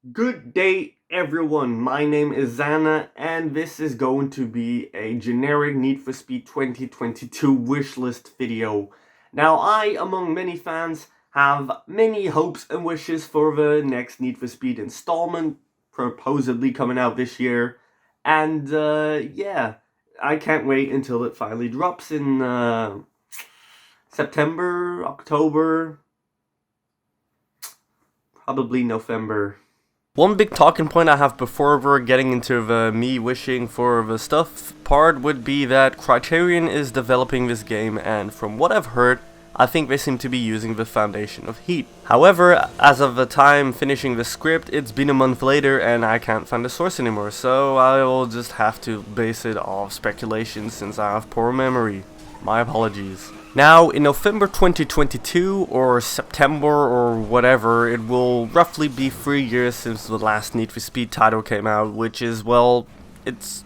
Good day everyone, my name is XANAA and this is going to be a generic Need for Speed 2022 wishlist video. Now I, among many fans, have many hopes and wishes for the next Need for Speed installment, supposedly coming out this year. And yeah, I can't wait until it finally drops in September, October, probably November. One big talking point I have before we're getting into the me wishing for the stuff part would be that Criterion is developing this game, and from what I've heard, I think they seem to be using the foundation of Heat. However, as of the time finishing the script, it's been a month later and I can't find the source anymore, so I will just have to base it off speculation since I have poor memory. My apologies. Now, in November 2022, or September, or whatever, it will roughly be 3 years since the last Need for Speed title came out, which is, well, it's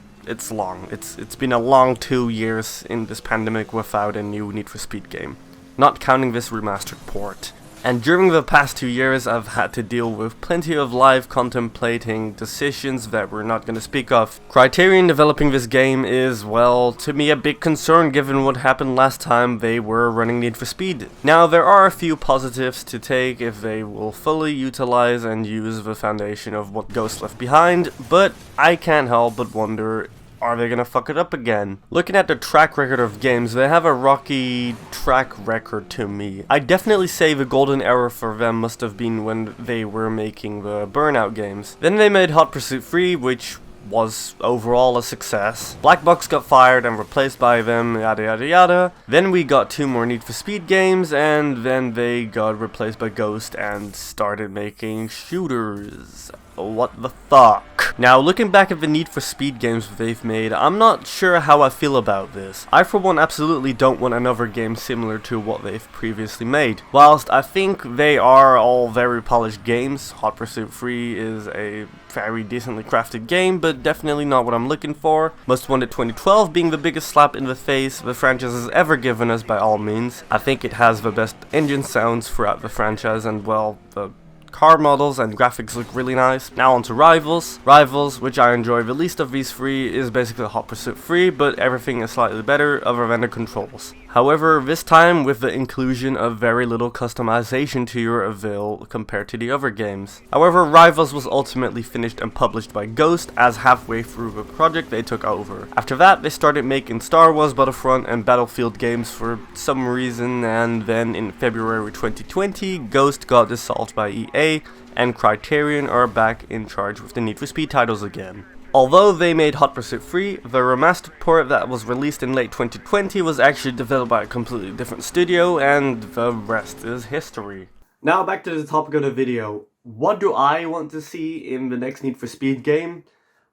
long. It's been a long 2 years in this pandemic without a new Need for Speed game, not counting this remastered port. And during the past 2 years, I've had to deal with plenty of live contemplating decisions that we're not going to speak of. Criterion developing this game is, well, to me a big concern given what happened last time they were running Need for Speed. Now, there are a few positives to take if they will fully utilize and use the foundation of what Ghost left behind, but I can't help but wonder, are they gonna fuck it up again? Looking at the track record of games, they have a rocky track record to me. I definitely say the golden era for them must have been when they were making the Burnout games. Then they made Hot Pursuit 3, which was overall a success. Black Box got fired and replaced by them, yada yada yada. Then we got 2 more Need for Speed games, and then they got replaced by Ghost and started making shooters. What the fuck? Now, looking back at the Need for Speed games they've made, I'm not sure how I feel about this. I for one absolutely don't want another game similar to what they've previously made. Whilst I think they are all very polished games, Hot Pursuit 3 is a very decently crafted game, but definitely not what I'm looking for. Most Wanted 2012 being the biggest slap in the face the franchise has ever given us by all means. I think it has the best engine sounds throughout the franchise, and well, the car models and graphics look really nice. Now on to Rivals. Rivals, which I enjoy the least of these 3, is basically Hot Pursuit 3, but everything is slightly better other than the controls. However, this time with the inclusion of very little customization to your avail compared to the other games. However, Rivals was ultimately finished and published by Ghost, as halfway through the project they took over. After that, they started making Star Wars Battlefront and Battlefield games for some reason, and then in February 2020, Ghost got dissolved by EA, and Criterion are back in charge with the Need for Speed titles again. Although they made Hot Pursuit 3, the remastered port that was released in late 2020 was actually developed by a completely different studio, and the rest is history. Now back to the topic of the video. What do I want to see in the next Need for Speed game?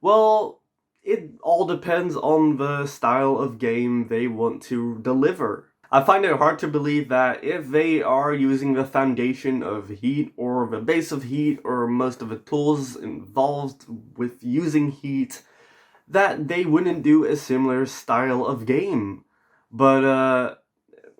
Well, it all depends on the style of game they want to deliver. I find it hard to believe that if they are using the foundation of Heat, or the base of Heat, or most of the tools involved with using Heat, that they wouldn't do a similar style of game. But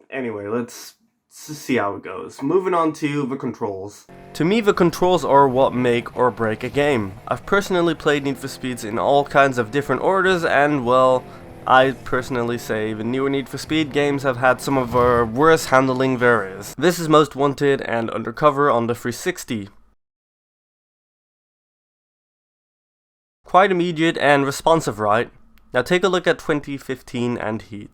anyway, let's see how it goes. Moving on to the controls. To me, the controls are what make or break a game. I've personally played Need for Speeds in all kinds of different orders, and well, I personally say the newer Need for Speed games have had some of the worst handling there is. This is Most Wanted and Undercover on the 360. Quite immediate and responsive, right? Now take a look at 2015 and Heat.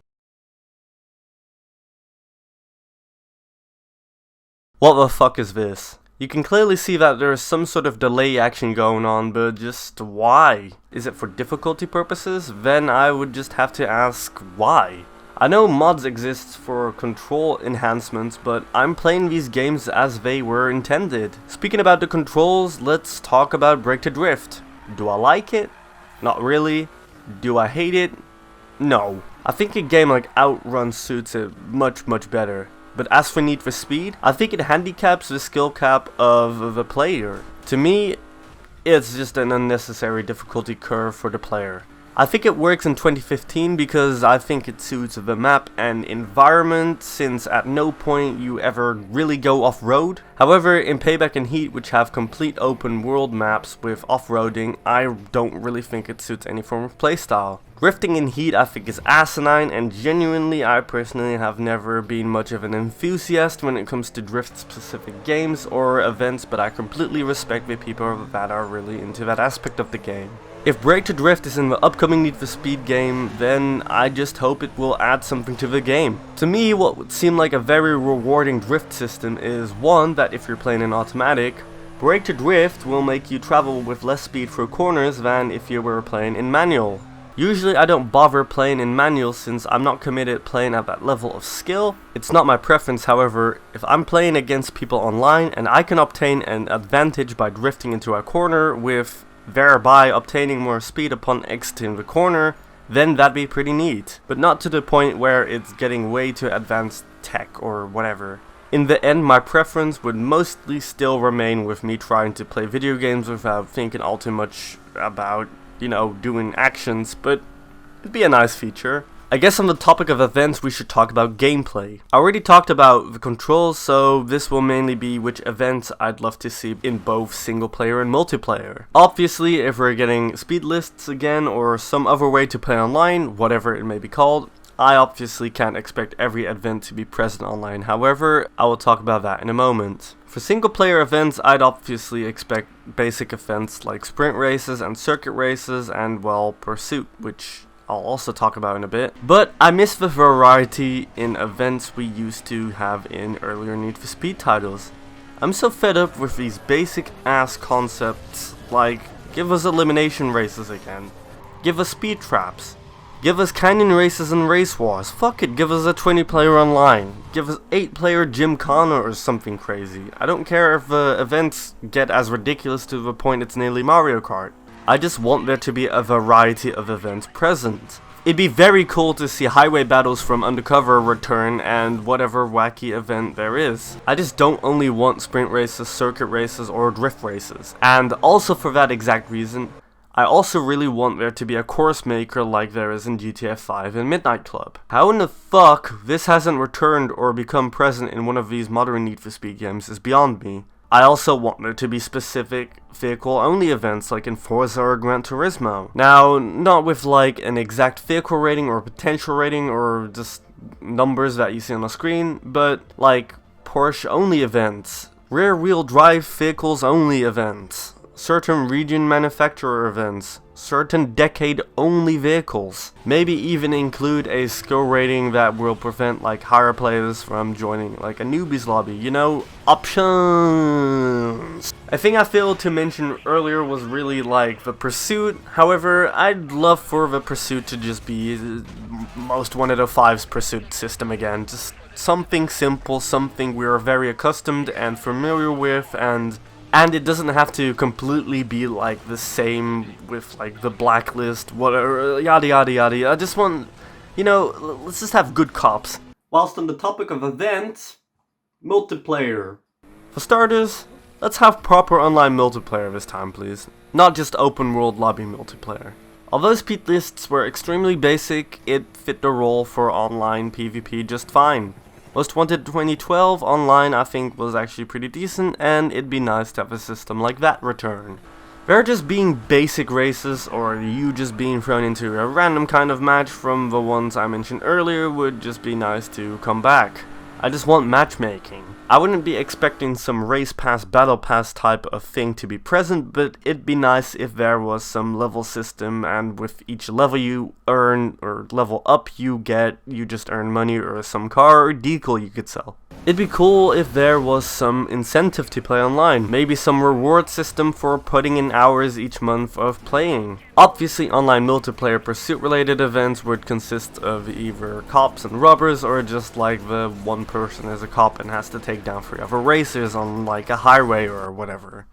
What the fuck is this? You can clearly see that there is some sort of delay action going on, but just why? Is it for difficulty purposes? Then I would just have to ask why. I know mods exist for control enhancements, but I'm playing these games as they were intended. Speaking about the controls, let's talk about Break to Drift. Do I like it? Not really. Do I hate it? No. I think a game like Outrun suits it much better. But as for Need for Speed, I think it handicaps the skill cap of the player. To me, it's just an unnecessary difficulty curve for the player. I think it works in 2015 because I think it suits the map and environment, since at no point you ever really go off-road. However, in Payback and Heat, which have complete open world maps with off-roading, I don't really think it suits any form of playstyle. Drifting in Heat I think is asinine, and genuinely I personally have never been much of an enthusiast when it comes to drift specific games or events, but I completely respect the people that are really into that aspect of the game. If Break to Drift is in the upcoming Need for Speed game, then I just hope it will add something to the game. To me, what would seem like a very rewarding drift system is one, that if you're playing in automatic, Break to Drift will make you travel with less speed through corners than if you were playing in manual. Usually I don't bother playing in manual since I'm not committed playing at that level of skill. It's not my preference, however, if I'm playing against people online and I can obtain an advantage by drifting into a corner with thereby obtaining more speed upon exiting the corner, then that'd be pretty neat. But not to the point where it's getting way too advanced tech or whatever. In the end, my preference would mostly still remain with me trying to play video games without thinking all too much about, you know, doing actions, but it'd be a nice feature. I guess on the topic of events, we should talk about gameplay. I already talked about the controls, so this will mainly be which events I'd love to see in both single player and multiplayer. Obviously, if we're getting speed lists again or some other way to play online, whatever it may be called, I obviously can't expect every event to be present online. However, I will talk about that in a moment. For single player events, I'd obviously expect basic events like sprint races and circuit races and, well, pursuit, which I'll also talk about in a bit. But I miss the variety in events we used to have in earlier Need for Speed titles. I'm so fed up with these basic ass concepts like, give us elimination races again, give us speed traps, give us canyon races and race wars, fuck it, give us a 20 player online, give us 8 player Gymkhana or something crazy. I don't care if events get as ridiculous to the point it's nearly Mario Kart. I just want there to be a variety of events present. It'd be very cool to see highway battles from Undercover return and whatever wacky event there is. I just don't only want sprint races, circuit races, or drift races. And also for that exact reason, I also really want there to be a course maker like there is in GTA 5 and Midnight Club. How in the fuck this hasn't returned or become present in one of these modern Need for Speed games is beyond me. I also want there to be specific vehicle-only events like in Forza or Gran Turismo. Now, not with like an exact vehicle rating or potential rating or just numbers that you see on the screen, but like Porsche-only events, rear-wheel drive vehicles-only events, certain region manufacturer events, certain decade-only vehicles. Maybe even include a skill rating that will prevent like higher players from joining like a newbies lobby, you know, options. A thing I failed to mention earlier was really like the pursuit. However, I'd love for the pursuit to just be most 105's pursuit system again. Just something simple, something we're very accustomed and familiar with, and it doesn't have to completely be like the same with like the blacklist, whatever, yada yada yada. I just want, you know, let's just have good cops. Whilst on the topic of events, multiplayer. For starters, let's have proper online multiplayer this time, please. Not just open world lobby multiplayer. Although speed lists were extremely basic, it fit the role for online PvP just fine. Most Wanted 2012 online I think was actually pretty decent, and it'd be nice to have a system like that return. There just being basic races or you just being thrown into a random kind of match from the ones I mentioned earlier would just be nice to come back. I just want matchmaking. I wouldn't be expecting some race pass, battle pass type of thing to be present, but it'd be nice if there was some level system, and with each level you earn or level up you just earn money or some car or decal you could sell. It'd be cool if there was some incentive to play online, maybe some reward system for putting in hours each month of playing. Obviously online multiplayer pursuit related events would consist of either cops and robbers or just like the one person is a cop and has to take down 3 other racers on like a highway or whatever.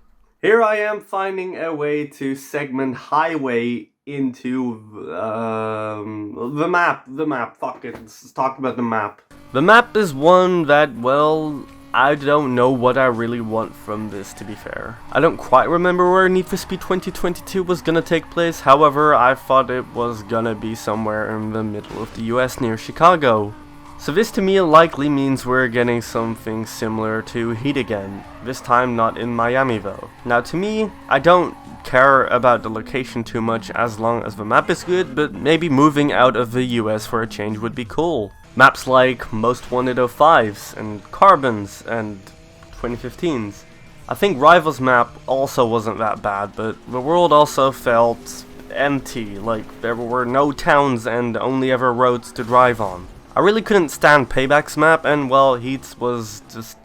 Here I am finding a way to segment highway into the map, fuck it, let's talk about the map. The map is one that, well, I don't know what I really want from this, to be fair. I don't quite remember where Need for Speed 2022 was gonna take place, however, I thought it was gonna be somewhere in the middle of the US near Chicago. So this to me likely means we're getting something similar to Heat again, this time not in Miami though. Now to me, I don't care about the location too much as long as the map is good, but maybe moving out of the US for a change would be cool. Maps like Most Wanted 05s and Carbons and 2015s. I think Rivals map also wasn't that bad, but the world also felt empty, like there were no towns and only ever roads to drive on. I really couldn't stand Payback's map, and well, Heat's was just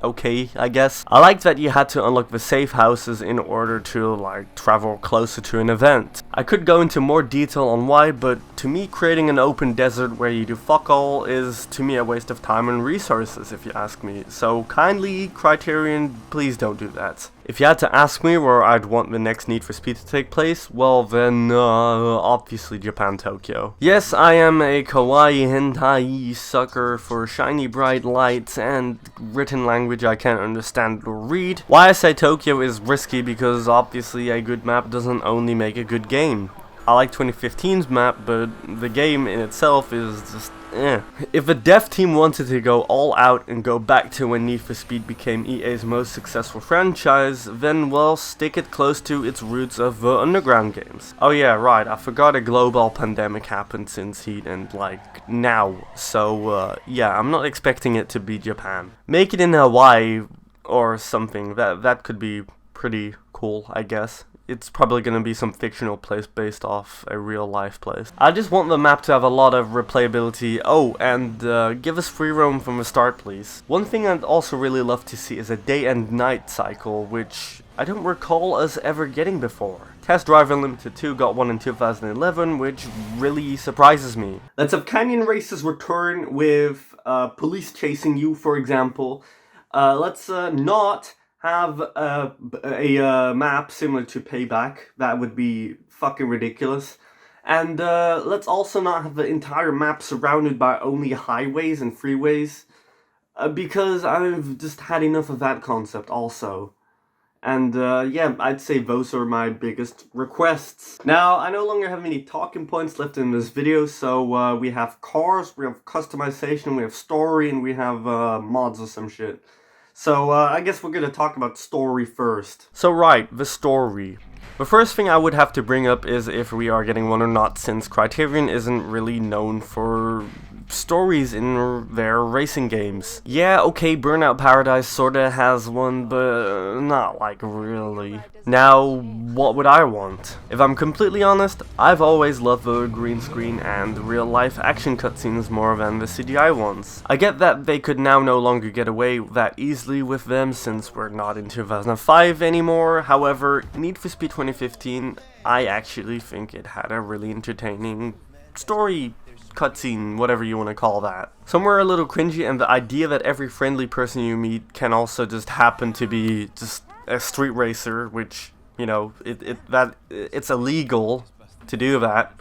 okay, I guess. I liked that you had to unlock the safe houses in order to like travel closer to an event. I could go into more detail on why, but to me creating an open desert where you do fuck all is to me a waste of time and resources, if you ask me. So kindly, Criterion, please don't do that. If you had to ask me where I'd want the next Need for Speed to take place, well then, obviously Japan, Tokyo. Yes, I am a kawaii hentai sucker for shiny bright lights and written language I can't understand or read. Why I say Tokyo is risky because obviously a good map doesn't only make a good game. I like 2015's map, but the game in itself is just eh. If the dev team wanted to go all out and go back to when Need for Speed became EA's most successful franchise, then well, stick it close to its roots of the underground games. Oh yeah, right, I forgot a global pandemic happened since Heat and like now, so yeah, I'm not expecting it to be Japan. Make it in Hawaii or something, that could be pretty cool, I guess. It's probably going to be some fictional place based off a real life place. I just want the map to have a lot of replayability. Oh, and give us free roam from the start, please. One thing I'd also really love to see is a day and night cycle, which I don't recall us ever getting before. Test Drive Unlimited 2 got one in 2011, which really surprises me. Let's have canyon races return with police chasing you, for example. Let's not have a map similar to Payback. That would be fucking ridiculous. And let's also not have the entire map surrounded by only highways and freeways, because I've just had enough of that concept also. And yeah, I'd say those are my biggest requests. Now, I no longer have any talking points left in this video, so we have cars, we have customization, we have story, and we have mods or some shit. So, I guess we're gonna talk about story first. So right, the story. The first thing I would have to bring up is if we are getting one or not, since Criterion isn't really known for stories in their racing games. Yeah, okay, Burnout Paradise sorta has one, but not like really. Now, what would I want? If I'm completely honest, I've always loved the green screen and real life action cutscenes more than the CGI ones. I get that they could now no longer get away that easily with them since we're not in 2005 anymore, however, Need for Speed 2015, I actually think it had a really entertaining story cutscene, whatever you want to call that. Some were a little cringy, and the idea that every friendly person you meet can also just happen to be just a street racer, which, you know, it's illegal to do that.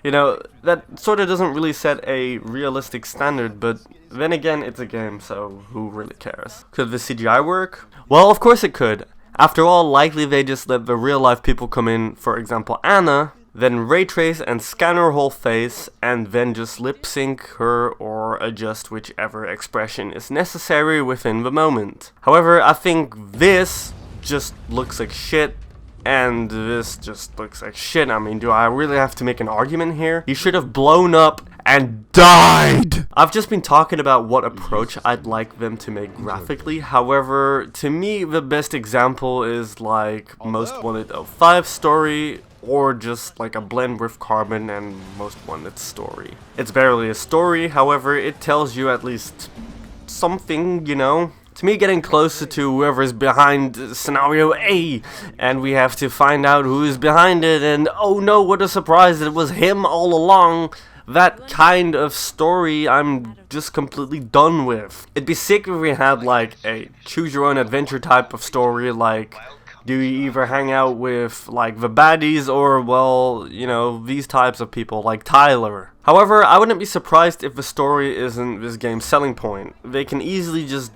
You know, that sort of doesn't really set a realistic standard, but then again, it's a game, so who really cares? Could the CGI work? Well, of course it could. After all, likely they just let the real life people come in, for example XANAA, then ray trace and scan her whole face, and then just lip sync her or adjust whichever expression is necessary within the moment. However, I think this just looks like shit, and this just looks like shit. I mean, do I really have to make an argument here? He should have blown up and died! I've just been talking about what approach I'd like them to make graphically. However, to me, the best example is like Most Wanted 05 story, or just like a blend with Carbon and Most Wanted story. It's barely a story, however, it tells you at least something, you know? To me, getting closer to whoever's behind scenario A, and we have to find out who is behind it, and oh no, what a surprise, it was him all along. That kind of story I'm just completely done with. It'd be sick if we had like a choose your own adventure type of story, like do you either hang out with like the baddies or, well, you know, these types of people like Tyler. However, I wouldn't be surprised if the story isn't this game's selling point. They can easily just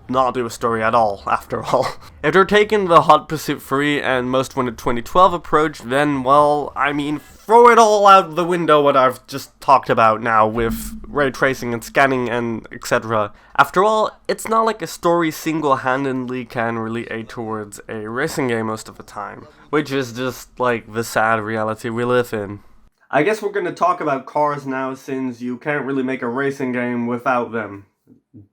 not do a story at all, after all. If they're taking the Hot Pursuit 3 and Most Wanted 2012 approach, then, well, I mean, throw it all out the window what I've just talked about now with ray tracing and scanning and etc. After all, it's not like a story single-handedly can really aid towards a racing game most of the time, which is just like the sad reality we live in. I guess we're gonna talk about cars now, since you can't really make a racing game without them.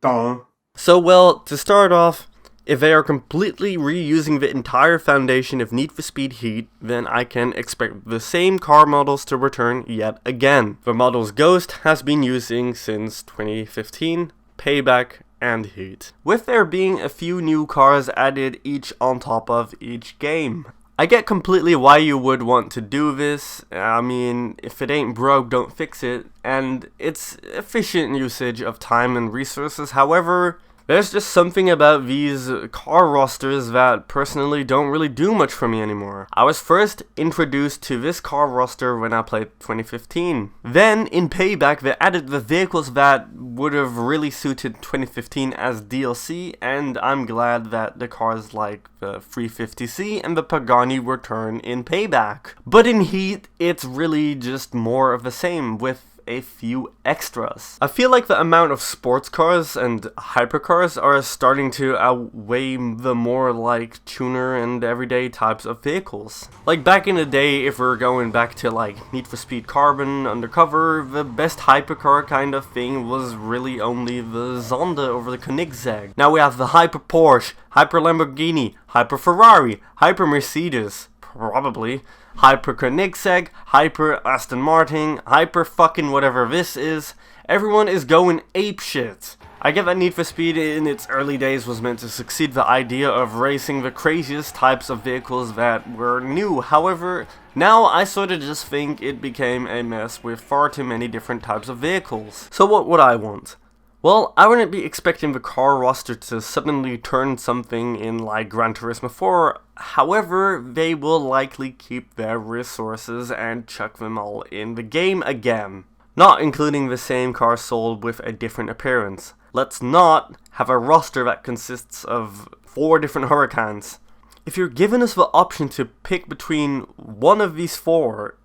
Duh. So, well, to start off, if they are completely reusing the entire foundation of Need for Speed Heat, then I can expect the same car models to return yet again. The models Ghost has been using since 2015, Payback, and Heat, with there being a few new cars added each on top of each game. I get completely why you would want to do this. I mean, if it ain't broke, don't fix it, and it's efficient usage of time and resources. However, there's just something about these car rosters that personally don't really do much for me anymore. I was first introduced to this car roster when I played 2015. Then, in Payback, they added the vehicles that would have really suited 2015 as DLC, and I'm glad that the cars like the 350C and the Pagani return in Payback. But in Heat, it's really just more of the same, with a few extras. I feel like the amount of sports cars and hypercars are starting to outweigh the more like tuner and everyday types of vehicles. Like back in the day, if we're going back to like Need for Speed Carbon, Undercover, the best hypercar kind of thing was really only the Zonda over the Koenigsegg. Now we have the Hyper Porsche, Hyper Lamborghini, Hyper Ferrari, Hyper Mercedes, probably, Hyper Koenigsegg, Hyper Aston Martin, Hyper fucking whatever this is. Everyone is going apeshit. I get that Need for Speed in its early days was meant to succeed the idea of racing the craziest types of vehicles that were new. However, now I sort of just think it became a mess with far too many different types of vehicles. So what would I want? Well, I wouldn't be expecting the car roster to suddenly turn something in like Gran Turismo 4, however, they will likely keep their resources and chuck them all in the game again. Not including the same car sold with a different appearance. Let's not have a roster that consists of 4 different Hurricanes. If you're giving us the option to pick between one of these 4,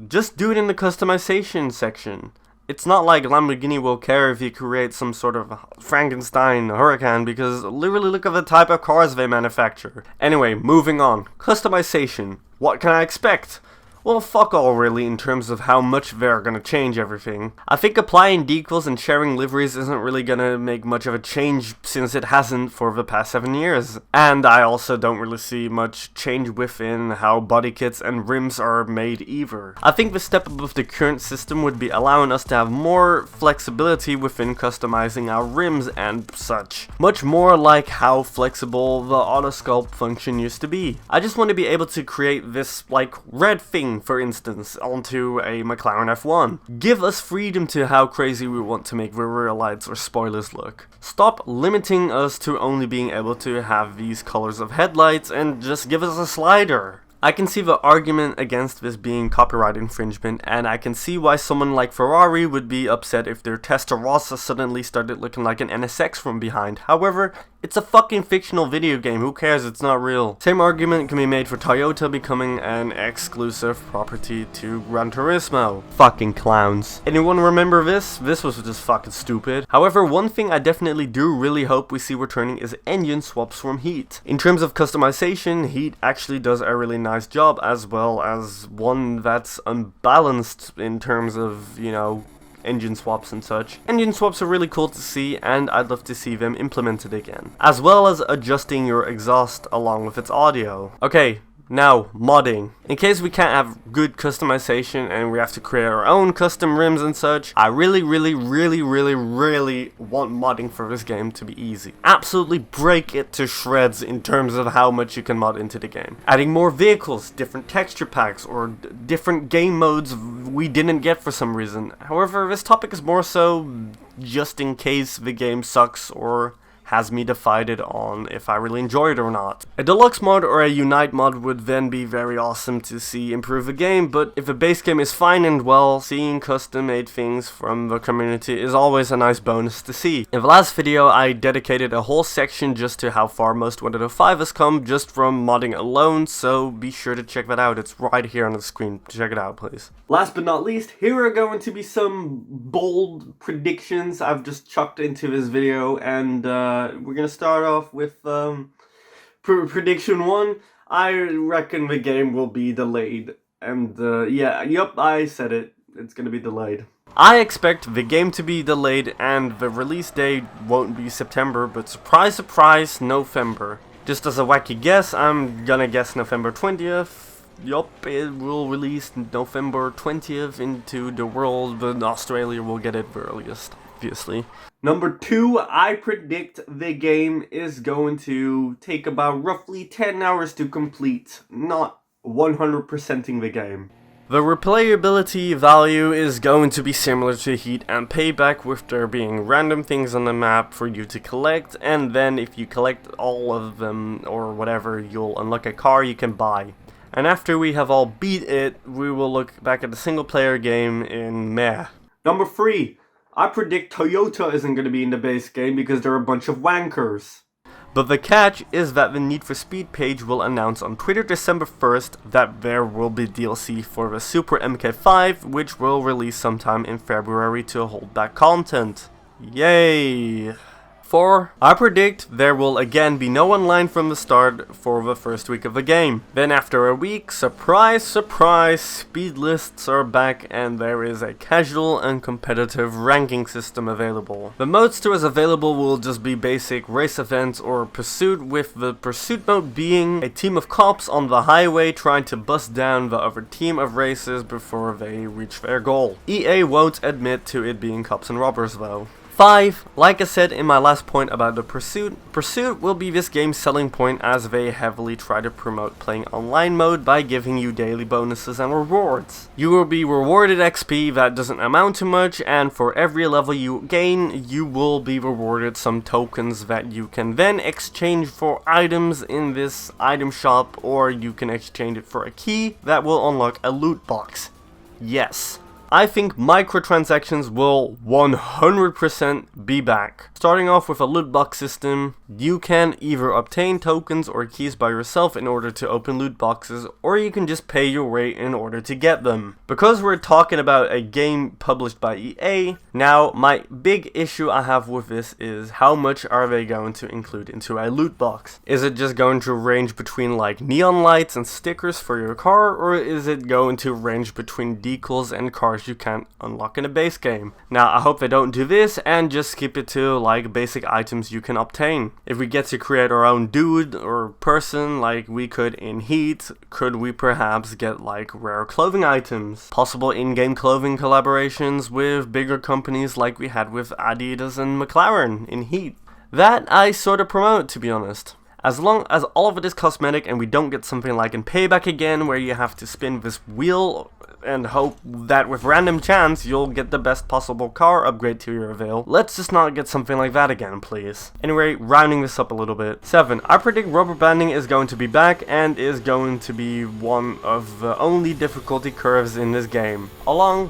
just do it in the customization section. It's not like Lamborghini will care if you create some sort of Frankenstein Hurricane, because literally look at the type of cars they manufacture. Anyway, moving on. Customization. What can I expect? Well, fuck all really in terms of how much they're gonna change everything. I think applying decals and sharing liveries isn't really gonna make much of a change, since it hasn't for the past 7 years. And I also don't really see much change within how body kits and rims are made either. I think the step above the current system would be allowing us to have more flexibility within customizing our rims and such. Much more like how flexible the auto sculpt function used to be. I just want to be able to create this like red thing, for instance, onto a McLaren F1. Give us freedom to how crazy we want to make the rear lights or spoilers look. Stop limiting us to only being able to have these colors of headlights and just give us a slider. I can see the argument against this being copyright infringement, and I can see why someone like Ferrari would be upset if their Testarossa suddenly started looking like an NSX from behind. However, it's a fucking fictional video game, who cares, it's not real. Same argument can be made for Toyota becoming an exclusive property to Gran Turismo. Fucking clowns. Anyone remember this? This was just fucking stupid. However, one thing I definitely do really hope we see returning is engine swaps from Heat. In terms of customization, Heat actually does a really nice job, as well as one that's unbalanced in terms of, you know, engine swaps and such. Engine swaps are really cool to see, and I'd love to see them implemented again, as well as adjusting your exhaust along with its audio. Okay, now, modding. In case we can't have good customization and we have to create our own custom rims and such, I really want modding for this game to be easy. Absolutely break it to shreds in terms of how much you can mod into the game. Adding more vehicles, different texture packs, or different game modes we didn't get for some reason. However, this topic is more so just in case the game sucks or has me divided on if I really enjoy it or not. A deluxe mod or a unite mod would then be very awesome to see improve the game, but if the base game is fine and well, seeing custom made things from the community is always a nice bonus to see. In the last video I dedicated a whole section just to how far most MW05 has come just from modding alone, so be sure to check that out. It's right here on the screen. Check it out, please. Last but not least, here are going to be some bold predictions I've just chucked into this video, and we're gonna start off with prediction 1. I reckon the game will be delayed, and yep, I said it. It's gonna be delayed. I expect the game to be delayed, and the release date won't be September, but surprise, surprise, November. Just as a wacky guess, I'm gonna guess November 20th. Yup, it will release November 20th into the world, but Australia will get it the earliest, obviously. Number 2, I predict the game is going to take about roughly 10 hours to complete, not 100%ing the game. The replayability value is going to be similar to Heat and Payback, with there being random things on the map for you to collect, and then if you collect all of them or whatever, you'll unlock a car you can buy. And after we have all beat it, we will look back at the single player game in meh. Number 3, I predict Toyota isn't going to be in the base game because they're a bunch of wankers. But the catch is that the Need for Speed page will announce on Twitter December 1st that there will be DLC for the Super MK5, which will release sometime in February to hold that content. Yay! 4. I predict there will again be no online from the start for the first week of the game. Then after a week, surprise, surprise, speed lists are back and there is a casual and competitive ranking system available. The modesters available will just be basic race events or pursuit, with the pursuit mode being a team of cops on the highway trying to bust down the other team of racers before they reach their goal. EA won't admit to it being cops and robbers though. 5. Like I said in my last point about the Pursuit will be this game's selling point, as they heavily try to promote playing online mode by giving you daily bonuses and rewards. You will be rewarded XP that doesn't amount to much, and for every level you gain, you will be rewarded some tokens that you can then exchange for items in this item shop, or you can exchange it for a key that will unlock a loot box. Yes. I think microtransactions will 100% be back. Starting off with a loot box system, you can either obtain tokens or keys by yourself in order to open loot boxes, or you can just pay your way in order to get them. Because we're talking about a game published by EA, now my big issue I have with this is how much are they going to include into a loot box? Is it just going to range between like neon lights and stickers for your car, or is it going to range between decals and cars you can't unlock in a base game? Now I hope they don't do this and just keep it to like basic items you can obtain. If we get to create our own dude or person like we could in Heat, could we perhaps get like rare clothing items? Possible in-game clothing collaborations with bigger companies like we had with Adidas and McLaren in Heat. That I sort of promote, to be honest. As long as all of it is cosmetic and we don't get something like in Payback again where you have to spin this wheel and hope that with random chance you'll get the best possible car upgrade to your avail. Let's just not get something like that again, please. Anyway, rounding this up a little bit. 7. I predict rubber banding is going to be back and is going to be one of the only difficulty curves in this game.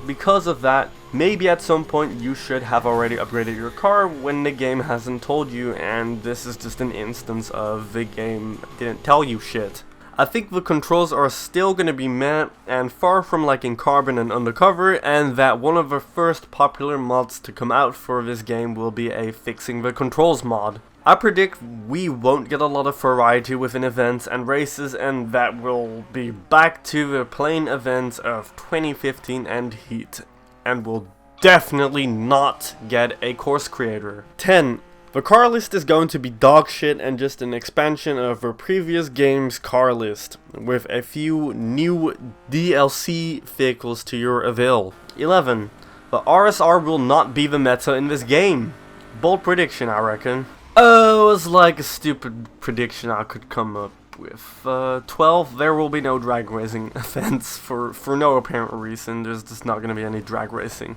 Because of that, maybe at some point you should have already upgraded your car when the game hasn't told you, and this is just an instance of the game didn't tell you shit. I think the controls are still gonna be meh and far from like in Carbon and Undercover, and that one of the first popular mods to come out for this game will be a Fixing the Controls mod. I predict we won't get a lot of variety within events and races, and that will be back to the plain events of 2015 and Heat, and will definitely not get a course creator. 10. The car list is going to be dog shit and just an expansion of the previous game's car list, with a few new DLC vehicles to your avail. 11. The RSR will not be the meta in this game. Bold prediction, I reckon. Oh, it was like a stupid prediction I could come up with. 12. There will be no drag racing events for no apparent reason. There's just not going to be any drag racing.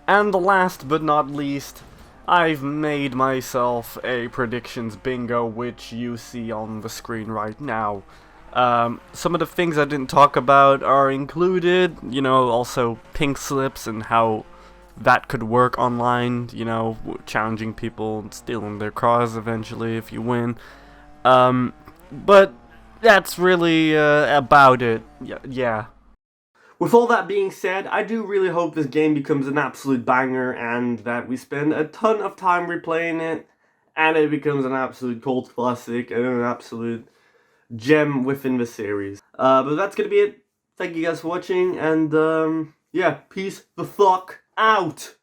And the last but not least, I've made myself a predictions bingo, which you see on the screen right now. Some of the things I didn't talk about are included, you know, also pink slips and how that could work online, you know, challenging people and stealing their cars eventually if you win. But that's really about it. Yeah. With all that being said, I do really hope this game becomes an absolute banger and that we spend a ton of time replaying it and it becomes an absolute cult classic and an absolute gem within the series. But that's gonna be it. Thank you guys for watching and yeah, peace the fuck out!